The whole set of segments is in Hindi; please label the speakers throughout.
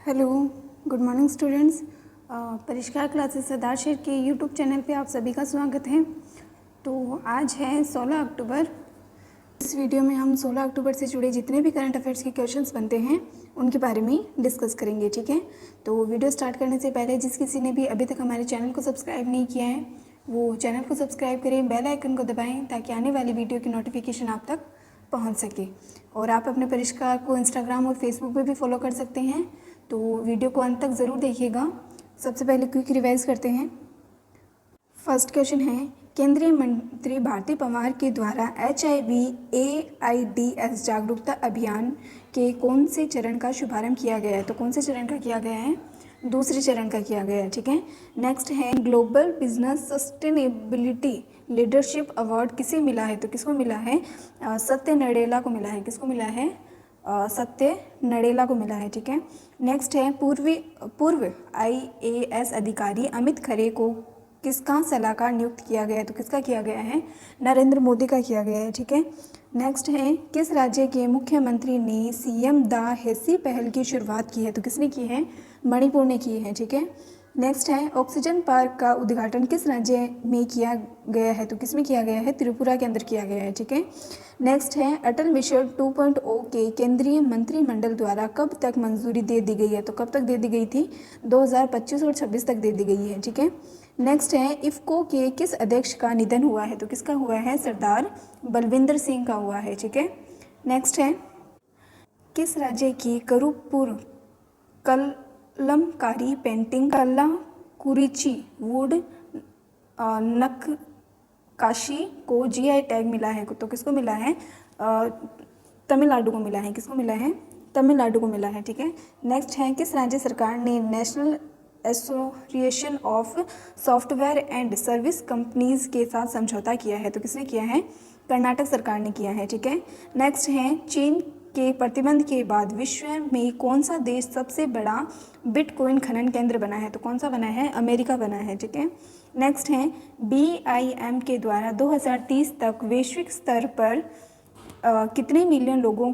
Speaker 1: Hello, good morning students. परिष्कार क्लासेस सरदार शेर के यूट्यूब चैनल पे आप सभी का स्वागत है। तो आज है 16 अक्टूबर। इस वीडियो में हम 16 अक्टूबर से जुड़े जितने भी करंट अफेयर्स के क्वेश्चंस बनते हैं उनके बारे में डिस्कस करेंगे, ठीक है। तो वीडियो स्टार्ट करने से पहले जिस किसी ने भी अभी तक हमारे चैनल को सब्सक्राइब नहीं किया है वो चैनल को सब्सक्राइब करें, बेल आइकन को दबाएँ ताकि आने वाली वीडियो की नोटिफिकेशन आप तक पहुँच सके। और आप अपने परिष्कार को इंस्टाग्राम और फेसबुक पर भी फॉलो कर सकते हैं। तो वीडियो को अंत तक ज़रूर देखिएगा। सबसे पहले क्विक रिवाइज करते हैं। फर्स्ट क्वेश्चन है, केंद्रीय मंत्री भारती पवार के द्वारा HIV/AIDS जागरूकता अभियान के कौन से चरण का शुभारंभ किया गया है? तो कौन से चरण का किया गया है? दूसरे चरण का किया गया है, ठीक है। नेक्स्ट है, global business sustainability leadership award किसे मिला है? तो किसको मिला है? सत्य नडेला को मिला है। किसको मिला है? सत्य नडेला को मिला है, ठीक है। नेक्स्ट है, पूर्व IAS अधिकारी अमित खरे को किसका सलाहकार नियुक्त किया गया है? तो किसका किया गया है? नरेंद्र मोदी का किया गया है, ठीक है। नेक्स्ट है, किस राज्य के मुख्यमंत्री ने CM द हेसी पहल की शुरुआत की है? तो किसने की है? मणिपुर ने की है, ठीक है। नेक्स्ट है, ऑक्सीजन पार्क का उद्घाटन किस राज्य में किया गया है? तो किसमें किया गया है? त्रिपुरा के अंदर किया गया है, ठीक है। नेक्स्ट है, अटल मिशन 2.0 के केंद्रीय मंत्रिमंडल द्वारा कब तक मंजूरी दे दी गई है? तो कब तक दे दी गई थी? 2025 और 26 तक दे दी गई है, ठीक है। नेक्स्ट है, इफ्को के किस अध्यक्ष का निधन हुआ है? तो किसका हुआ है? सरदार बलविंदर सिंह का हुआ है, ठीक है। नेक्स्ट है, किस राज्य की करूपुर कलमकारी पेंटिंग कलाकुरिची वुड नक्काशी को GI टैग मिला है? तो किसको मिला है? तमिलनाडु को मिला है। किसको मिला है? तमिलनाडु को मिला है, ठीक है। नेक्स्ट है, किस राज्य सरकार ने national association of software and service companies के साथ समझौता किया है? तो किसने किया है? कर्नाटक सरकार ने किया है, ठीक है। नेक्स्ट है, चीन के प्रतिबंध के बाद विश्व में कौन सा देश सबसे बड़ा बिटकॉइन खनन केंद्र बना है? तो कौन सा बना है? अमेरिका बना है, ठीक है। नेक्स्ट है, BIM के द्वारा 2030 तक वैश्विक स्तर पर कितने मिलियन लोगों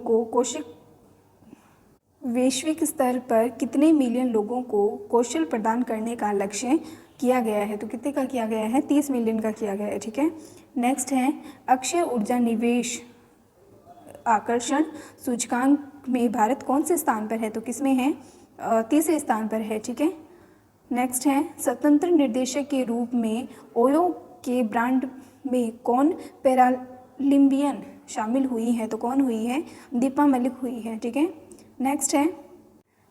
Speaker 1: को कौशल प्रदान करने का लक्ष्य किया गया है? तो कितने का किया गया है? 30 मिलियन का किया गया है, ठीक है। नेक्स्ट है, अक्षय ऊर्जा निवेश आकर्षण सूचकांक में भारत कौन से स्थान पर है? तो किसमें है? तीसरे स्थान पर है, ठीक है। नेक्स्ट है, स्वतंत्र निर्देशक के रूप में ओयो के ब्रांड में कौन पैरालिम्पियन शामिल हुई है? तो कौन हुई है? दीपा मलिक हुई है, ठीक है। नेक्स्ट है,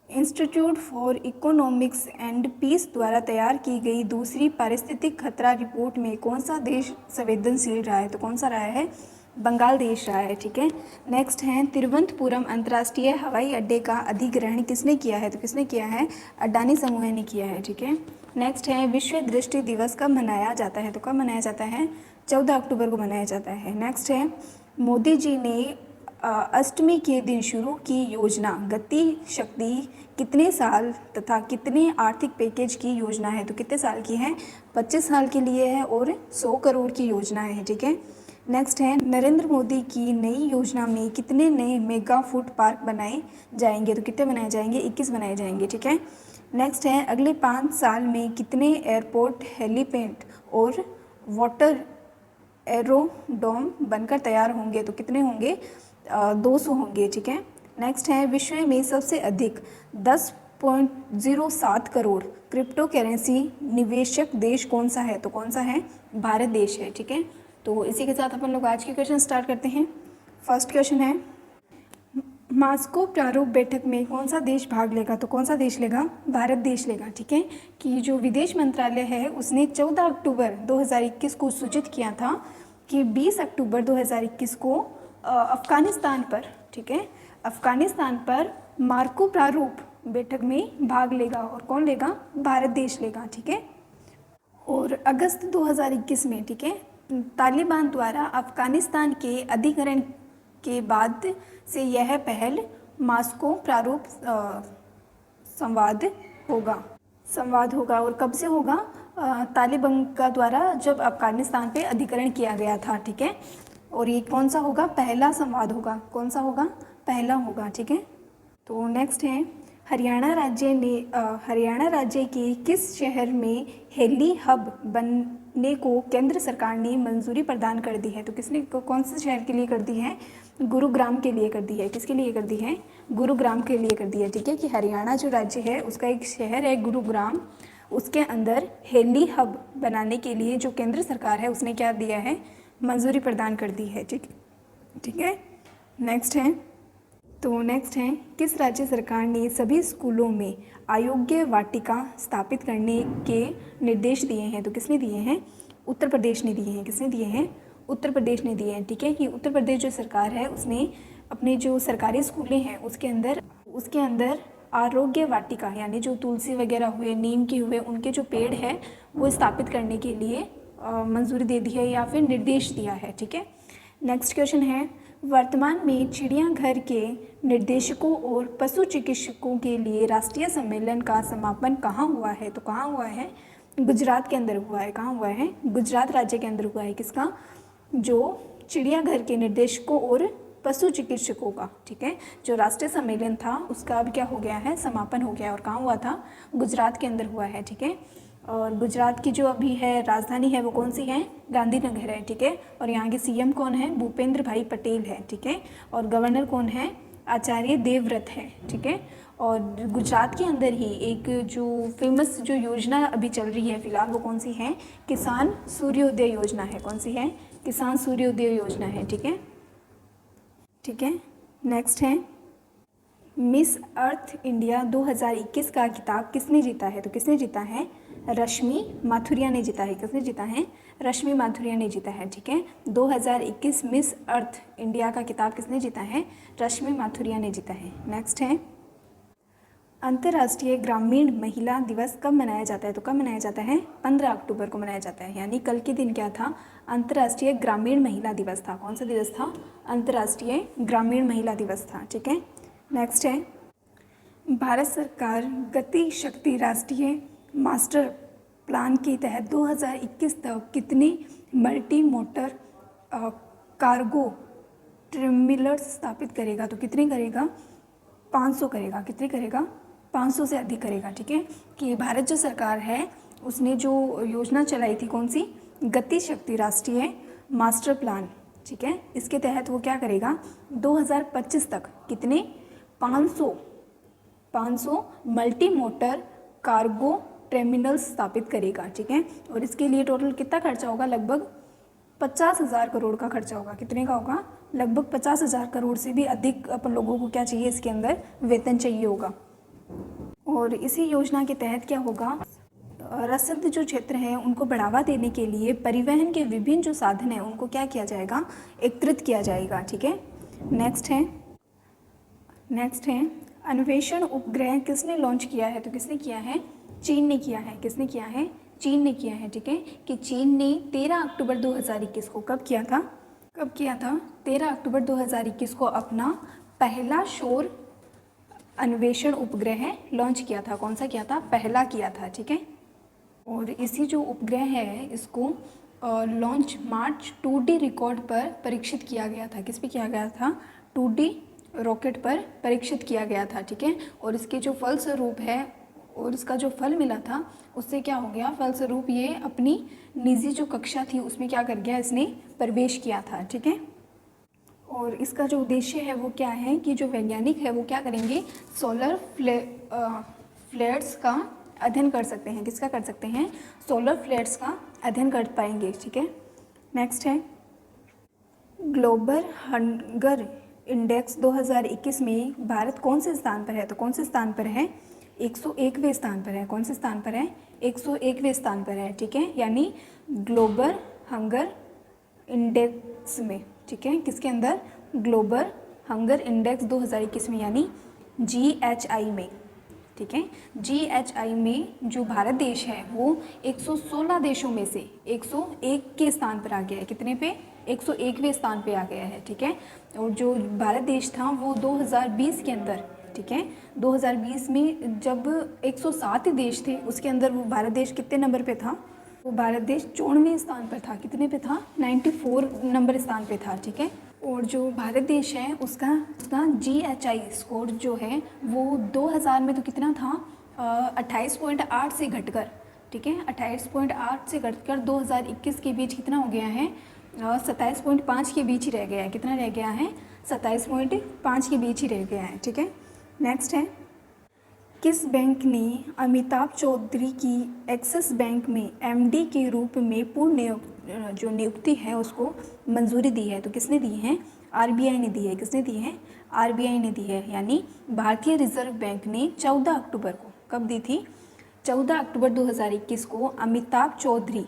Speaker 1: institute for economics and peace द्वारा तैयार की गई दूसरी पारिस्थितिक खतरा रिपोर्ट में कौन सा देश संवेदनशील रहा है? तो कौन सा रहा है? बंगाल देश रहा है, ठीक है। नेक्स्ट है, तिरुवनंतपुरम अंतर्राष्ट्रीय हवाई अड्डे का अधिग्रहण किसने किया है? तो किसने किया है? अडानी समूह ने किया है, ठीक है। नेक्स्ट है, विश्व दृष्टि दिवस कब मनाया जाता है? तो कब मनाया जाता है? 14 अक्टूबर को मनाया जाता है। नेक्स्ट है, मोदी जी ने अष्टमी के दिन शुरू की योजना गति शक्ति कितने साल तथा कितने आर्थिक पैकेज की योजना है? तो कितने साल की है? 25 साल के लिए है और 100 करोड़ की योजना है, ठीक है। नेक्स्ट है, नरेंद्र मोदी की नई योजना में कितने नए मेगा फूड पार्क बनाए जाएंगे? तो कितने बनाए जाएंगे? 21 बनाए जाएंगे, ठीक है। नेक्स्ट है, अगले 5 साल में कितने एयरपोर्ट, हेलीपैड और वाटर एरोड्रोम बनकर तैयार होंगे? तो कितने होंगे? 200 होंगे, ठीक है। नेक्स्ट है, विश्व में सबसे अधिक 10.07 करोड़ क्रिप्टो करेंसी निवेशक देश कौन सा है? तो कौन सा है? भारत देश है, ठीक है। तो इसी के साथ अपन लोग आज के क्वेश्चन स्टार्ट करते हैं। फर्स्ट क्वेश्चन है, मास्को प्रारूप बैठक में कौन सा देश भाग लेगा? तो कौन सा देश लेगा? भारत देश लेगा, ठीक है। कि जो विदेश मंत्रालय है उसने 14 अक्टूबर 2021 को सूचित किया था कि 20 अक्टूबर 2021 को अफगानिस्तान पर, ठीक है, अफगानिस्तान पर मास्को प्रारूप बैठक में भाग लेगा। और कौन लेगा? भारत देश लेगा, ठीक है। और अगस्त 2021 में, ठीक है, तालिबान द्वारा अफगानिस्तान के अधिग्रहण के बाद से यह पहल मास्को प्रारूप संवाद होगा। और कब से होगा? तालिबान का द्वारा जब अफगानिस्तान पे अधिग्रहण किया गया था, ठीक है। और ये कौन सा होगा? पहला संवाद होगा। कौन सा होगा? पहला होगा, ठीक है। तो नेक्स्ट है, हरियाणा राज्य के किस शहर में हेली हब बनने को केंद्र सरकार ने मंजूरी प्रदान कर दी है? तो किसने कौन से शहर के लिए कर दी है? गुरुग्राम के लिए कर दी है। किसके लिए कर दी है? गुरुग्राम के लिए कर दी है। ठीक है, कि हरियाणा जो राज्य है उसका एक शहर है गुरुग्राम, उसके अंदर हेली हब बनाने के लिए जो केंद्र सरकार है उसने क्या दिया है? मंजूरी प्रदान कर दी है। ठीक है। नेक्स्ट है किस राज्य सरकार ने सभी स्कूलों में अयोग्य वाटिका स्थापित करने के निर्देश दिए हैं? तो किसने दिए हैं? उत्तर प्रदेश ने दिए हैं। किसने दिए हैं? उत्तर प्रदेश ने दिए हैं। ठीक है, कि उत्तर प्रदेश जो सरकार है उसने अपने जो सरकारी स्कूलें हैं उसके अंदर आरोग्य वाटिका यानी जो तुलसी वगैरह हुए, नीम के हुए, उनके जो पेड़ है वो स्थापित करने के लिए मंजूरी दे दी है या फिर निर्देश दिया है। ठीक है। नेक्स्ट क्वेश्चन है, वर्तमान में चिड़ियाघर के निर्देशकों और पशु चिकित्सकों के लिए राष्ट्रीय सम्मेलन का समापन कहाँ हुआ है? तो कहाँ हुआ है? गुजरात के अंदर हुआ है। कहाँ हुआ है? गुजरात राज्य के अंदर हुआ है। किसका? जो चिड़ियाघर के निर्देशकों और पशु चिकित्सकों का। ठीक है, जो राष्ट्रीय सम्मेलन था उसका अब क्या हो गया है? समापन हो गया है। और कहाँ हुआ था? गुजरात के अंदर हुआ है। ठीक है, और गुजरात की जो अभी है राजधानी है वो कौन सी है? गांधीनगर है। ठीक है, और यहाँ के सीएम कौन है? भूपेंद्र भाई पटेल है। ठीक है, और गवर्नर कौन है? आचार्य देवव्रत है। ठीक है, और गुजरात के अंदर ही एक जो फेमस जो योजना अभी चल रही है फिलहाल वो कौन सी है? किसान सूर्योदय योजना है। कौन सी है? किसान सूर्योदय योजना है। ठीक है। नेक्स्ट है, मिस अर्थ इंडिया 2021 का खिताब किसने जीता है? तो किसने जीता है? रश्मि माथुरिया ने जीता है। किसने जीता है? रश्मि माथुरिया ने जीता है। ठीक है, 2021 मिस अर्थ इंडिया का खिताब किसने जीता है? रश्मि माथुरिया ने जीता है। नेक्स्ट है, अंतर्राष्ट्रीय ग्रामीण महिला दिवस कब मनाया जाता है? तो कब मनाया जाता है? 15 अक्टूबर को मनाया जाता है। यानी कल के दिन क्या था? अंतर्राष्ट्रीय ग्रामीण महिला दिवस था। कौन सा दिवस था? अंतर्राष्ट्रीय ग्रामीण महिला दिवस था। ठीक है। नेक्स्ट है, भारत सरकार गति शक्ति राष्ट्रीय मास्टर प्लान के तहत 2021 तक कितने मल्टी मोटर कार्गो टर्मिनल्स स्थापित करेगा? तो कितने करेगा? 500 करेगा। कितने करेगा? 500 से अधिक करेगा। ठीक है, कि भारत जो सरकार है उसने जो योजना चलाई थी कौन सी? गति शक्ति राष्ट्रीय मास्टर प्लान। ठीक है, इसके तहत वो क्या करेगा? 2025 तक कितने? 500 मल्टी मोटर कार्गो टर्मिनल्स स्थापित करेगा। ठीक है, और इसके लिए टोटल कितना खर्चा होगा? लगभग 50,000 करोड़ का खर्चा होगा। कितने का होगा? लगभग 50,000 करोड़ से भी अधिक अपन लोगों को क्या चाहिए? इसके अंदर वेतन चाहिए होगा। और इसी योजना के तहत क्या होगा? रसद जो क्षेत्र हैं उनको बढ़ावा देने के लिए परिवहन के विभिन्न जो साधन हैं उनको क्या किया जाएगा? एकत्रित किया जाएगा। ठीक है। नेक्स्ट है अन्वेषण उपग्रह किसने लॉन्च किया है? तो किसने किया है? चीन ने किया है। किसने किया है? चीन ने किया है। ठीक है, कि चीन ने 13 अक्टूबर 2021 को कब किया था? 13 अक्टूबर 2021 को अपना पहला सौर अन्वेषण उपग्रह लॉन्च किया था। कौन सा किया था? पहला किया था। ठीक है, और इसी जो उपग्रह है इसको लॉन्च मार्च 2D रिकॉर्ड पर परीक्षित किया गया था। किस पे किया गया था? 2D रॉकेट पर परीक्षित किया गया था। ठीक है, और इसके जो फलस्वरूप है और इसका जो फल मिला था उससे क्या हो गया? फलस्वरूप ये अपनी निजी जो कक्षा थी उसमें क्या कर गया? इसने प्रवेश किया था। ठीक है, और इसका जो उद्देश्य है वो क्या है कि जो वैज्ञानिक है वो क्या करेंगे? सोलर फ्लेयर्स का अध्ययन कर सकते हैं। किसका कर सकते हैं? सोलर फ्लेयर्स का अध्ययन कर पाएंगे। ठीक है। नेक्स्ट है, ग्लोबल हंगर इंडेक्स 2021 में भारत कौन से स्थान पर है? तो कौन से स्थान पर है? 101वें स्थान पर है। कौन से स्थान पर है? 101वें स्थान पर है। ठीक है, यानी ग्लोबल हंगर इंडेक्स में। ठीक है, किसके अंदर? ग्लोबल हंगर इंडेक्स 2021 में, यानी GHI में। ठीक है, GHI में जो भारत देश है वो 116 देशों में से 101 के स्थान पर आ गया है। कितने पे? 101वें स्थान पे आ गया है। ठीक है, और जो भारत देश था वो 2020 के अंदर, ठीक है, 2020 में जब 107 देश थे उसके अंदर वो भारत देश कितने नंबर पे था? वो भारत देश 94वें स्थान पर था। कितने पे था? 94 नंबर स्थान पे था। ठीक है, और जो भारत देश है उसका GHI स्कोर जो है वो 2000 में तो कितना था, 28.8 से घटकर, ठीक है, 28.8 से घटकर 2021 के बीच कितना हो गया है, 27.5 के बीच ही रह गया है। कितना रह गया है, 27.5 के बीच ही रह गया है, ठीक है। नेक्स्ट है, किस बैंक ने अमिताभ चौधरी की एक्सिस बैंक में MD के रूप में पूर्ण जो नियुक्ति है उसको मंजूरी दी है? तो किसने दी है, RBI ने दी है। किसने दी है, RBI ने दी है, यानी भारतीय रिजर्व बैंक ने 14 अक्टूबर को, कब दी थी, 14 अक्टूबर 2021 को अमिताभ चौधरी,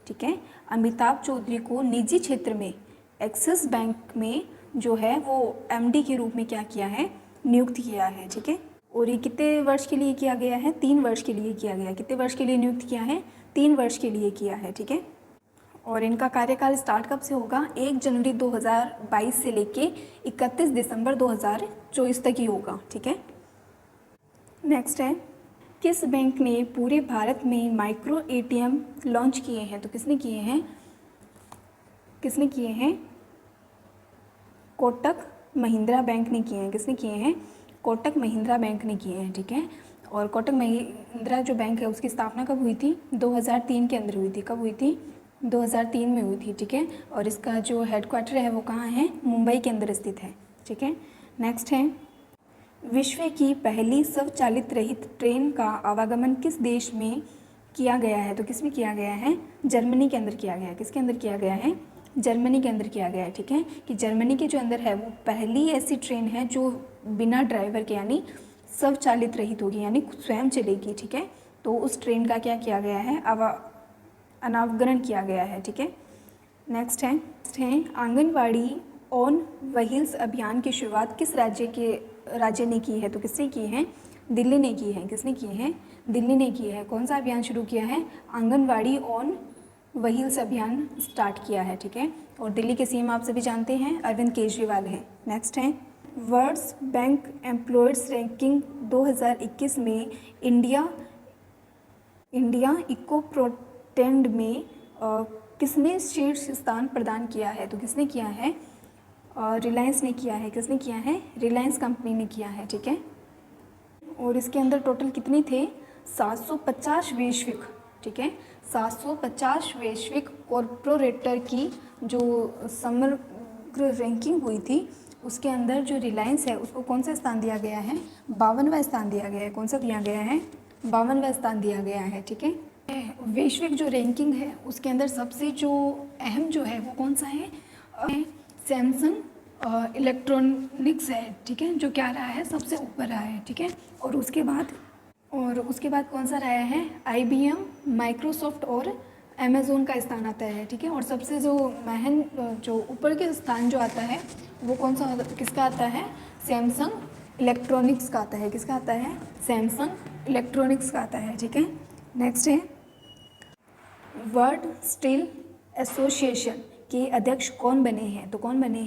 Speaker 1: ठीक है, अमिताभ चौधरी को निजी क्षेत्र में एक्सिस बैंक में जो है वो MD के रूप में क्या किया है, नियुक्त किया है, ठीक है। और ये कितने वर्ष के लिए किया गया है, 3 वर्ष के लिए किया गया है। कितने वर्ष के लिए नियुक्त किया है, 3 वर्ष के लिए किया है, ठीक है। और इनका कार्यकाल स्टार्ट कब से होगा, 1 जनवरी 2022 से लेके 31 दिसंबर 2024 तक ही होगा, ठीक है। नेक्स्ट है, किस बैंक ने पूरे भारत में माइक्रो ATM लॉन्च किए हैं? तो किसने किए हैं, किसने किए हैं, कोटक महिंद्रा बैंक ने किए हैं। किसने किए हैं, कोटक महिंद्रा बैंक ने किए हैं, ठीक है। और कोटक महिंद्रा जो बैंक है उसकी स्थापना कब हुई थी, 2003 के अंदर हुई थी। कब हुई थी, 2003 में हुई थी, ठीक है। और इसका जो हेडक्वार्टर है वो कहाँ है, मुंबई के अंदर स्थित है, ठीक है। नेक्स्ट है, विश्व की पहली स्वचालित रहित ट्रेन का आवागमन किस देश में किया गया है? तो किसमें किया गया है, जर्मनी के अंदर किया गया है। किसके अंदर किया गया है, जर्मनी के अंदर किया गया है, ठीक है। कि जर्मनी के जो अंदर है वो पहली ऐसी ट्रेन है जो बिना ड्राइवर के यानी स्वचालित रहित होगी, यानी स्वयं चलेगी, ठीक है। तो उस ट्रेन का क्या किया गया है, अनावरण किया गया है, ठीक है। नेक्स्ट है आंगनवाड़ी ऑन व्हील्स अभियान की शुरुआत किस राज्य ने की है? तो किसने की है, दिल्ली ने की है। किसने की है, दिल्ली ने की है। कौन सा अभियान शुरू किया है, आंगनवाड़ी ऑन व्हील्स अभियान स्टार्ट किया है, ठीक है। और दिल्ली के CM आप सभी जानते हैं, अरविंद केजरीवाल हैं। नेक्स्ट है, वर्ल्ड बैंक एम्प्लॉयर्स रैंकिंग 2021 में इंडिया इको प्रोटेंड में किसने शीर्ष स्थान प्रदान किया है? तो किसने किया है, रिलायंस ने किया है। किसने किया है, रिलायंस कंपनी ने किया है, ठीक है। और इसके अंदर टोटल कितने थे, 750 वैश्विक, ठीक है, 750 वैश्विक कॉरपोरेटर की जो समग्र रैंकिंग हुई थी उसके अंदर जो रिलायंस है उसको कौन सा स्थान दिया गया है, 52वां स्थान दिया गया है। कौन सा दिया गया है, 52वां स्थान दिया गया है, ठीक है। वैश्विक जो रैंकिंग है उसके अंदर सबसे जो अहम जो है वो कौन सा है, सैमसंग इलेक्ट्रॉनिक्स है, ठीक है, जो क्या रहा है, सबसे ऊपर रहा है, ठीक है। और उसके बाद कौन सा रहा है, IBM, माइक्रोसॉफ्ट और अमेज़ोन का स्थान आता है, ठीक है। और सबसे जो जो ऊपर के स्थान जो आता है वो कौन सा, किसका आता है, सैमसंग इलेक्ट्रॉनिक्स का आता है। किसका आता है, सैमसंग इलेक्ट्रॉनिक्स का आता है, ठीक है। नेक्स्ट है, वर्ल्ड स्टील एसोसिएशन के अध्यक्ष कौन बने हैं? तो कौन बने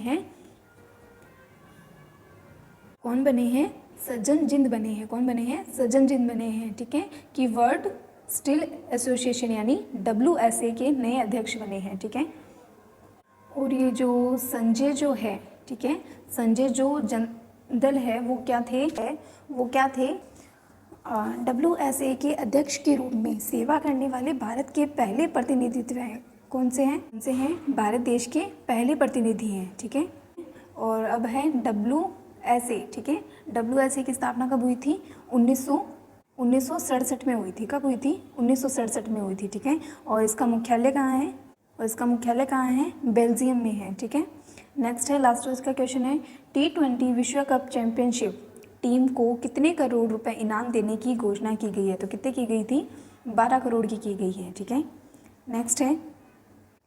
Speaker 1: हैं, सज्जन जिंद बने हैं। कौन बने हैं, सज्जन जिंद बने हैं, ठीक है। कि वर्ल्ड स्टील एसोसिएशन यानी WSA के नए अध्यक्ष बने हैं, ठीक है। और ये जो संजय जो है, ठीक है, संजय जो जिंदल है वो क्या थे, WSA के अध्यक्ष के रूप में सेवा करने वाले भारत के पहले प्रतिनिधित्व हैं। कौन से हैं, भारत देश के पहले प्रतिनिधि हैं, ठीक है। और अब है WSA, ठीक है। WSA की स्थापना कब हुई थी, 1967 में हुई थी। कब हुई थी, 1967 में हुई थी, ठीक है। और इसका मुख्यालय कहाँ है, बेल्जियम में है, ठीक है। नेक्स्ट है, लास्ट इसका क्वेश्चन है, T20 विश्व कप चैंपियनशिप टीम को कितने करोड़ रुपए इनाम देने की घोषणा की गई है? तो कितने की गई थी, 12 करोड़ की गई है, ठीक है। नेक्स्ट है,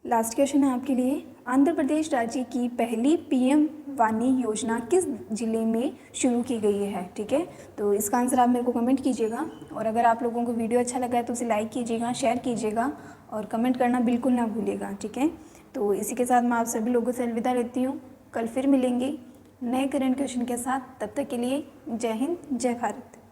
Speaker 1: लास्ट क्वेश्चन है आपके लिए, आंध्र प्रदेश राज्य की पहली PM वानी योजना किस जिले में शुरू की गई है? ठीक है, तो इसका आंसर आप मेरे को कमेंट कीजिएगा। और अगर आप लोगों को वीडियो अच्छा लगा है तो उसे लाइक कीजिएगा, शेयर कीजिएगा और कमेंट करना बिल्कुल ना भूलिएगा। ठीक है, तो इसी के साथ मैं आप सभी लोगों से अलविदा लेती हूँ। कल फिर मिलेंगे नए करंट क्वेश्चन के साथ। तब तक के लिए जय हिंद, जय भारत।